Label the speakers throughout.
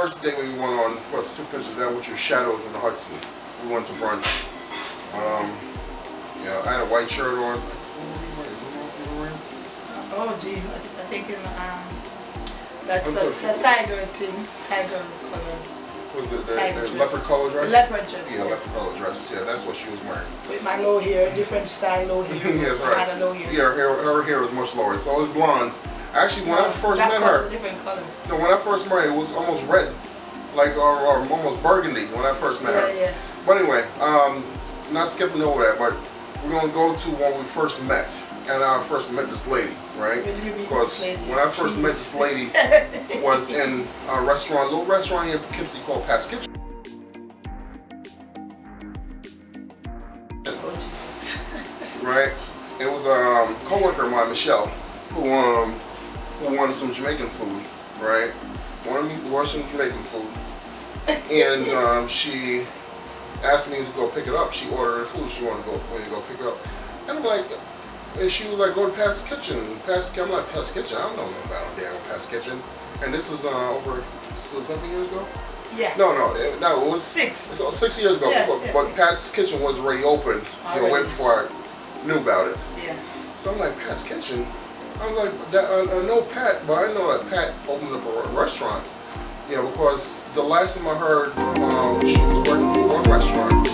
Speaker 1: first day we went on was took pictures down with your shadows in the Hudson. We went to brunch. Yeah, I had a white shirt on.
Speaker 2: Oh gee, I think that's the tiger thing, tiger color.
Speaker 1: Was it the leopard color dress?
Speaker 2: The leopard dress.
Speaker 1: Yeah,
Speaker 2: yes.
Speaker 1: leopard color dress. Yeah, that's what she was wearing.
Speaker 2: With my low hair, different style low hair.
Speaker 1: Yes,
Speaker 2: I
Speaker 1: right.
Speaker 2: had a low hair.
Speaker 1: Yeah, her hair was much lower. It's always blondes. Actually, when I first met her,
Speaker 2: different color.
Speaker 1: no, when I first met her, it was almost red, like or almost burgundy when I first met her.
Speaker 2: Yeah.
Speaker 1: But anyway, not skipping over that, but we're gonna go to when we first met, and I first met this lady, right? Because when I first met this lady was in a restaurant, little restaurant here in Poughkeepsie called Pat's Kitchen.
Speaker 2: Oh Jesus.
Speaker 1: Right? It was a co-worker of mine, Michelle, who wanted some Jamaican food, right? Wanted some Jamaican food, and she asked me to go pick it up. She ordered her food. She wanted to go pick it up, and I'm like, and she was like, go to Pat's Kitchen. I'm like, Pat's Kitchen? I don't know about no damn Pat's Kitchen. And this was over 7 years ago.
Speaker 2: Yeah.
Speaker 1: No, it was 6. It was 6 years ago.
Speaker 2: Yes,
Speaker 1: but
Speaker 2: yes.
Speaker 1: Pat's Kitchen was already open. Way before I knew about it.
Speaker 2: Yeah.
Speaker 1: So I'm like, Pat's Kitchen? I was like, I know Pat, but I know that Pat opened up a restaurant. Yeah, because the last time I heard, she was working for one restaurant.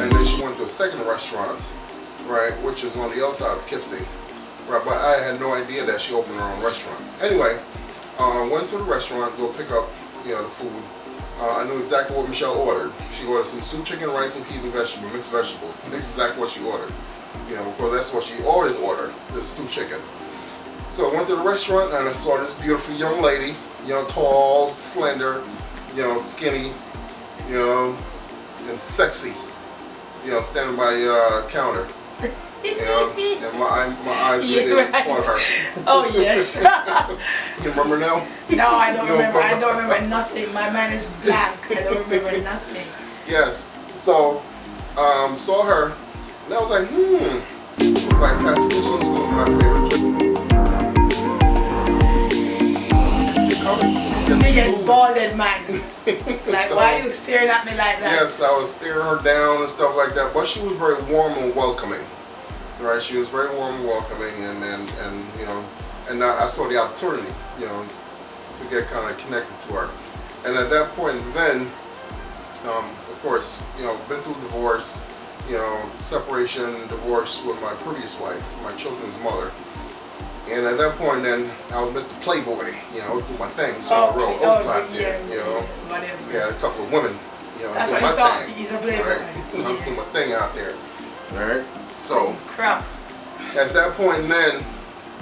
Speaker 1: And then she went to a second restaurant, right, which is on the other side of Poughkeepsie. Right, but I had no idea that she opened her own restaurant. Anyway, went to the restaurant, go pick up, the food. I knew exactly what Michelle ordered. She ordered some stewed chicken, rice, and peas and vegetables, mixed vegetables. That's exactly what she ordered. Because that's what she always ordered, the stewed chicken. So I went to the restaurant and I saw this beautiful young lady, tall, slender, skinny, and sexy, standing by the counter. And my eyes really on her.
Speaker 2: Oh yes.
Speaker 1: You remember now?
Speaker 2: No, I don't remember. I don't remember nothing. My mind is blank. I don't remember nothing.
Speaker 1: Yes. So, saw her, and I was like, like Pat's Kitchen is one of my favorite places.
Speaker 2: Big balded man. Like, so, why are you staring at me like that?
Speaker 1: Yes, I was staring her down and stuff like that, but she was very warm and welcoming. Right, she was very warm and welcoming, and I saw the opportunity, to get kind of connected to her. And at that point, then, of course, been through divorce, separation, divorce with my previous wife, my children's mother. And at that point, then I was Mr. Playboy, do my thing, so I real old type there,
Speaker 2: whatever.
Speaker 1: Yeah, a couple of women,
Speaker 2: that's
Speaker 1: do
Speaker 2: what
Speaker 1: my
Speaker 2: thought.
Speaker 1: thing.
Speaker 2: He's a playboy.
Speaker 1: Right? I'm doing my thing out there. All right. So
Speaker 2: crap.
Speaker 1: At that point, then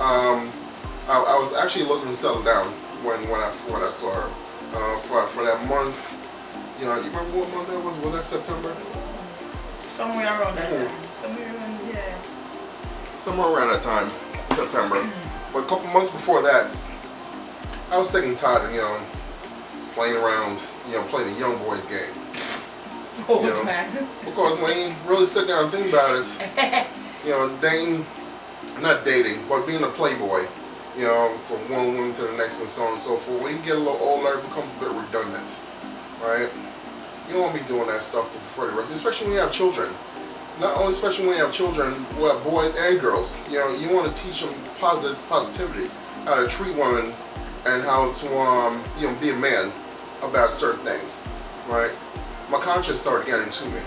Speaker 1: I was actually looking to settle down when I saw her for that month. You remember what month that was? Was that September?
Speaker 2: Somewhere around that time.
Speaker 1: Somewhere around that time, September. But a couple months before that, I was sick and tired of playing around, playing a young boys game.
Speaker 2: Man.
Speaker 1: Because when you really sit down and think about it, dating, not dating, but being a playboy, from one woman to the next and so on and so forth. When you get a little older, it becomes a bit redundant, right? You don't want to be doing that stuff for the rest, especially when you have children. Not only especially when you have children, boys and girls. You want to teach them positivity, how to treat women, and how to be a man about certain things, right? My conscience started getting to me,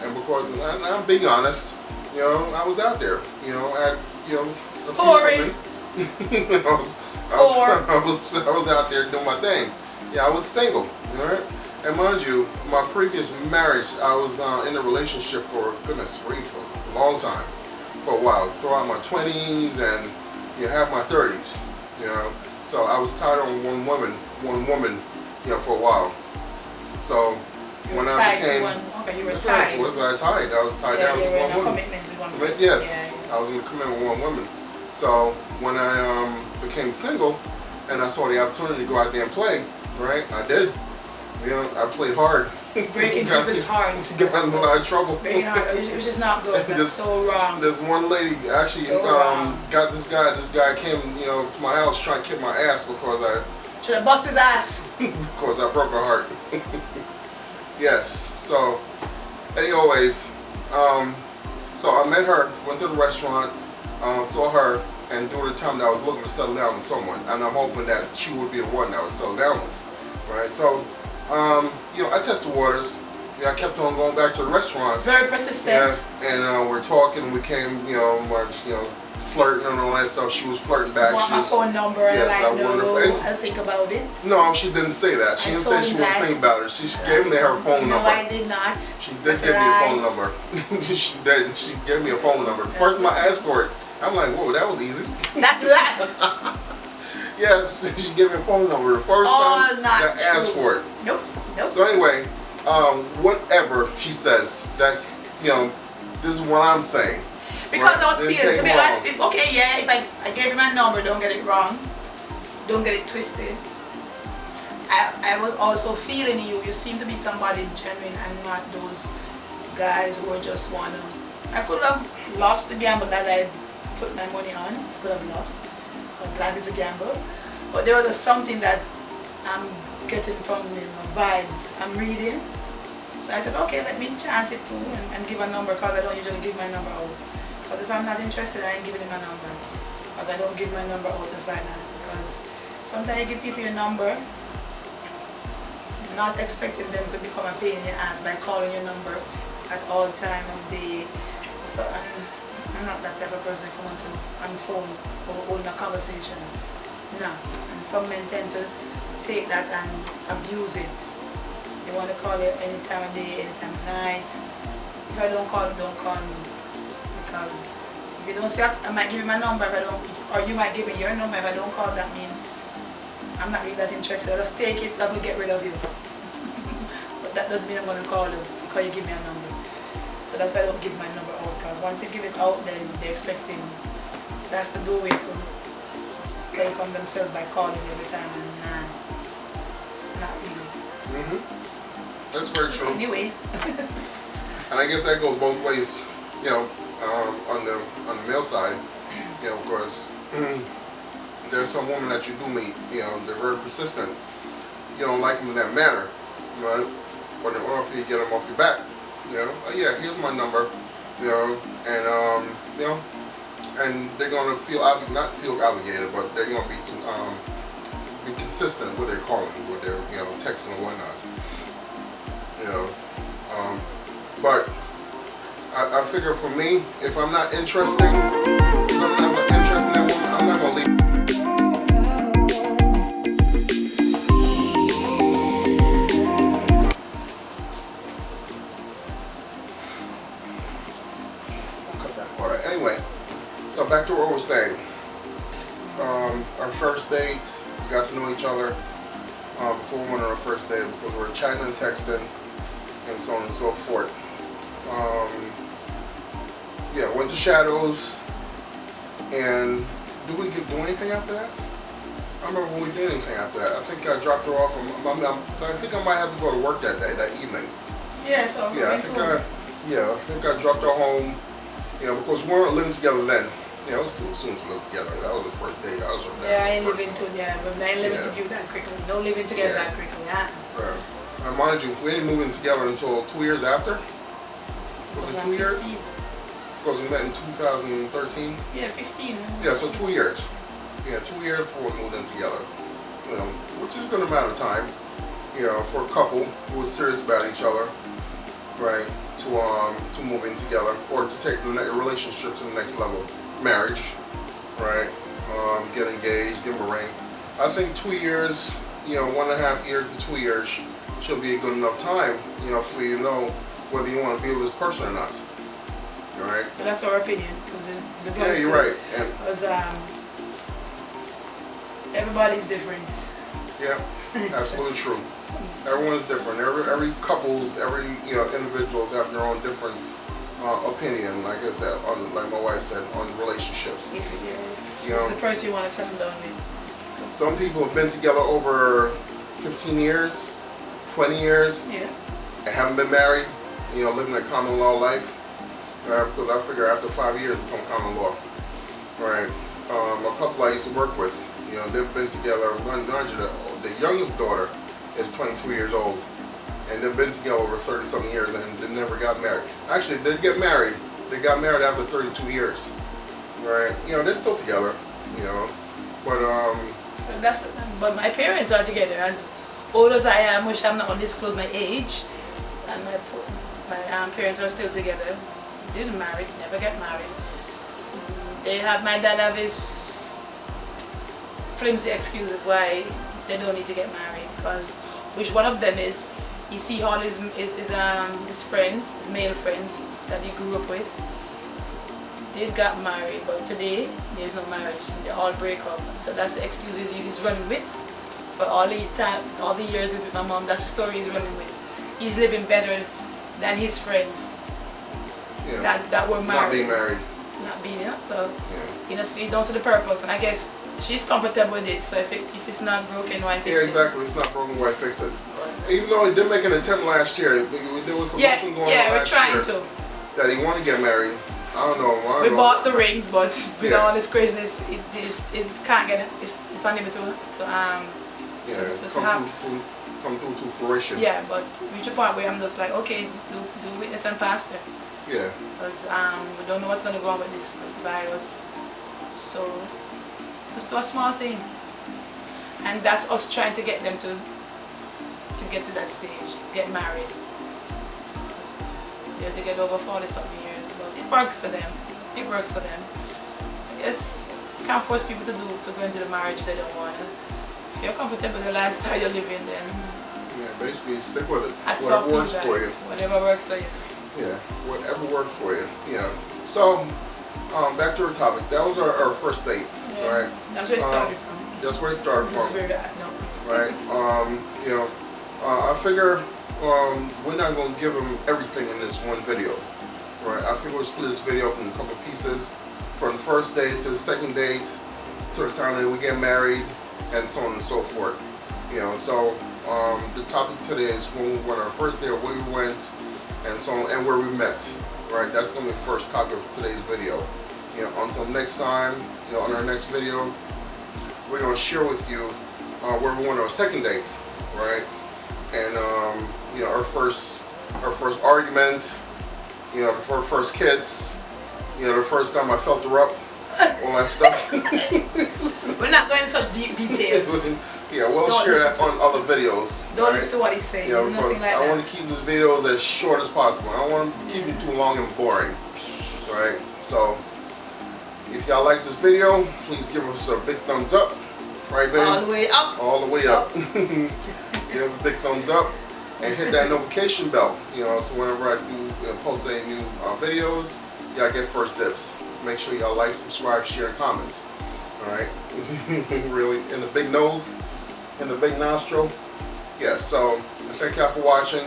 Speaker 1: and because I'm being honest, I was out there, at a few women. I was out there doing my thing. Yeah, I was single, right? And mind you, my previous marriage, I was in a relationship for goodness grief for a long time, for a while, throughout my 20s and half my 30s, So I was tied on one woman, for a while. So when I became,
Speaker 2: you were tied.
Speaker 1: Was I tied? I was tied down to one woman.
Speaker 2: Commitment with one woman.
Speaker 1: Yes, I was in a commitment with one woman. So when I became single and I saw the opportunity to go out there and play, right? I did. You know, I played hard.
Speaker 2: Breaking people's hearts.
Speaker 1: Got in a lot of trouble.
Speaker 2: Breaking heart, which is not good. That's so wrong.
Speaker 1: This one lady actually
Speaker 2: So
Speaker 1: got this guy. This guy came, you know, to my house trying to kick my ass because
Speaker 2: should have bust his ass.
Speaker 1: because I broke her heart. Yes. So, anyways, so I met her, went to the restaurant, saw her, and during the time that I was looking to settle down with someone, and I'm hoping that she would be the one that I would settle down with, right? So, you know, I tested the waters. Yeah, I kept on going back to the restaurants.
Speaker 2: Very persistent.
Speaker 1: Yes, and we're talking. We came, you know, flirting and all that stuff. She was flirting back.
Speaker 2: Want my phone number?
Speaker 1: Yes,
Speaker 2: and I'll think about it.
Speaker 1: No, she didn't say that. She didn't say she wouldn't think about it. She gave me her phone number.
Speaker 2: No, I did not.
Speaker 1: She did give me a phone number. She did. She gave me a phone number. The first time I asked for it, I'm like, whoa, that was easy.
Speaker 2: That's that.
Speaker 1: Yes, she gave me a phone number. The first time I asked for it.
Speaker 2: Nope. Nope.
Speaker 1: So anyway, whatever she says, that's, you know, this is what I'm saying.
Speaker 2: Because I was feeling, to be honest, okay, yeah, if I gave you my number, don't get it wrong. Don't get it twisted. I was also feeling you. You seem to be somebody genuine and not those guys who just wanna. I could have lost the gamble that I put my money on. I could have lost because life is a gamble. But there was something that I'm getting from the vibes I'm reading. So I said, okay, let me chance it too and give a number because I don't usually give my number out. Because if I'm not interested, I ain't giving him my number. Because I don't give my number out just like that. Because sometimes you give people your number, not expecting them to become a pain in the ass by calling your number at all time of the. So I'm not that type of person who come on the phone or hold a conversation. No. And some men tend to take that and abuse it. They want to call you any time of day, any time of night. If I don't call you, don't call me. Because if you don't say, I might give you my number if I don't, or you might give me your number if I don't call, that means I'm not really that interested. I'll just take it so I can get rid of you. But that doesn't mean I'm going to call you because you give me a number. So that's why I don't give my number out, because once you give it out, then they're expecting that's to do it to welcome themselves by calling every time, and not really.
Speaker 1: That's very true.
Speaker 2: Anyway.
Speaker 1: And I guess that goes both ways, you know, on the male side, you know, because there's some women that you do meet, you know, they're very persistent. You don't like them in that manner, right? But in order for you to get them off your back, you know, yeah, here's my number, you know, and you know, and they're gonna not feel obligated, but they're gonna be consistent with their calling, with their, you know, texting and whatnot, you know, but I figure for me, if I'm not interested in that woman, I'm not gonna leave. Anyway, so back to what we were saying. Our first dates, we got to know each other before we went on our first date because we were chatting and texting and so on and so forth. Yeah, went to Shadows, and do anything after that? I remember when we did anything after that. I think I dropped her off. I think I might have to go to work that day, that evening.
Speaker 2: Yeah, so
Speaker 1: I think I dropped her home. You know, because we weren't living together then. Yeah, it was too soon to live together. That was the first date. I was with
Speaker 2: I ain't living together that quickly. Don't live in together that quickly.
Speaker 1: Right. And mind you, we didn't move in together until 2 years after. Was it 2 years? Because we met in 2013.
Speaker 2: Yeah, 15.
Speaker 1: Yeah, so 2 years. Yeah, 2 years before we moved in together. You know, which is a good amount of time. You know, for a couple who was serious about each other, right? To move in together or to take the relationship to the next level, marriage, right? Get engaged, give them a ring. I think 2 years, you know, 1.5 years to 2 years should be a good enough time, you know, for you to know whether you want to be with this person or not. All right?
Speaker 2: But that's our opinion, because
Speaker 1: yeah, you're right.
Speaker 2: Because everybody's different.
Speaker 1: Yeah, absolutely true. Everyone's different. Every couples, you know, individuals have their own different opinion. Like I said, like my wife said, on relationships.
Speaker 2: If it's the person you want to settle down with.
Speaker 1: Some people have been together over 15 years. 20 years
Speaker 2: Yeah.
Speaker 1: and haven't been married, you know, living a common law life. Because I figure after 5 years become common law. Right. A couple I used to work with, you know, they've been together. The youngest daughter is 22 years old, and they've been together over 30-something years, and they never got married. Actually, they get married. They got married after 32 years. Right. You know, they're still together. You know, but
Speaker 2: But my parents are together. As old as I am, which I'm not going to disclose my age, and my parents are still together. Didn't marry, never get married. My dad have his flimsy excuses why they don't need to get married, because which one of them is, you see all his friends, his male friends that he grew up with, did got married, but today there's no marriage. They all break up. So that's the excuses he's running with for all the years he's with my mom. That's the story he's running with. He's living better than his friends.
Speaker 1: yeah,
Speaker 2: that were married.
Speaker 1: not being married.
Speaker 2: Not being, yeah. So
Speaker 1: Yeah.
Speaker 2: you don't see the purpose, and I guess she's comfortable with it. So if it's not broken, why fix it?
Speaker 1: Yeah, exactly. It's not broken, why fix it? Even though he did make an attempt last year, there was some motion going on
Speaker 2: we're
Speaker 1: last
Speaker 2: trying
Speaker 1: year
Speaker 2: to.
Speaker 1: that he wanted to get married. I don't know.
Speaker 2: We bought the rings, but with
Speaker 1: Yeah.
Speaker 2: all this craziness, it can't get. It's unable to have.
Speaker 1: Come through to fruition.
Speaker 2: Yeah, but reach a point where I'm just like, okay, do witness and pastor,
Speaker 1: Yeah.
Speaker 2: because we don't know what's gonna go on with this virus. So just do a small thing, and that's us trying to get them to get to that stage, get married. They're together over 40-something years, but it works for them. It works for them. I guess you can't force people to go into the marriage if they don't want to. If you're comfortable with the lifestyle you're living, then
Speaker 1: Yeah, basically stick with it.
Speaker 2: that's
Speaker 1: Whatever
Speaker 2: up to you
Speaker 1: works for you.
Speaker 2: guys. Whatever works for you.
Speaker 1: Yeah, whatever worked for you. Yeah. So, back to our topic. That was our first date,
Speaker 2: Yeah.
Speaker 1: right?
Speaker 2: That's where it started from.
Speaker 1: That's where it started
Speaker 2: This is
Speaker 1: from,
Speaker 2: where we're at now.
Speaker 1: right? You know, I figure we're not going to give them everything in this one video, right? I figure we'll split this video up in a couple pieces, from the first date to the second date, to the time that we get married, and so on and so forth. You know, so the topic today is when we went on our first date, where we went, and so on, and where we met, right? That's going to be the first topic of today's video. You know, until next time, you know, on our next video, we're going to share with you where we went on our second date, right? And you know, our first argument, you know, our first kiss, you know, the first time I felt her up, all that stuff.
Speaker 2: We're not going into such deep details.
Speaker 1: Yeah, we'll
Speaker 2: Don't
Speaker 1: share
Speaker 2: listen
Speaker 1: that
Speaker 2: to
Speaker 1: on other videos.
Speaker 2: Don't
Speaker 1: right?
Speaker 2: listen to what he's saying.
Speaker 1: You know,
Speaker 2: Nothing
Speaker 1: because
Speaker 2: like
Speaker 1: I want
Speaker 2: that.
Speaker 1: to keep these videos as short as possible. I don't want to keep them too long and boring, right? So, if y'all like this video, please give us a big thumbs up, right, babe?
Speaker 2: All the way up.
Speaker 1: All the way up. Give us a big thumbs up and hit that notification bell. You know, so whenever I do post any new videos, y'all get first dibs. Make sure y'all like, subscribe, share, and comment. All right. Really, in the big nose, in the big nostril. Yeah. So thank y'all for watching.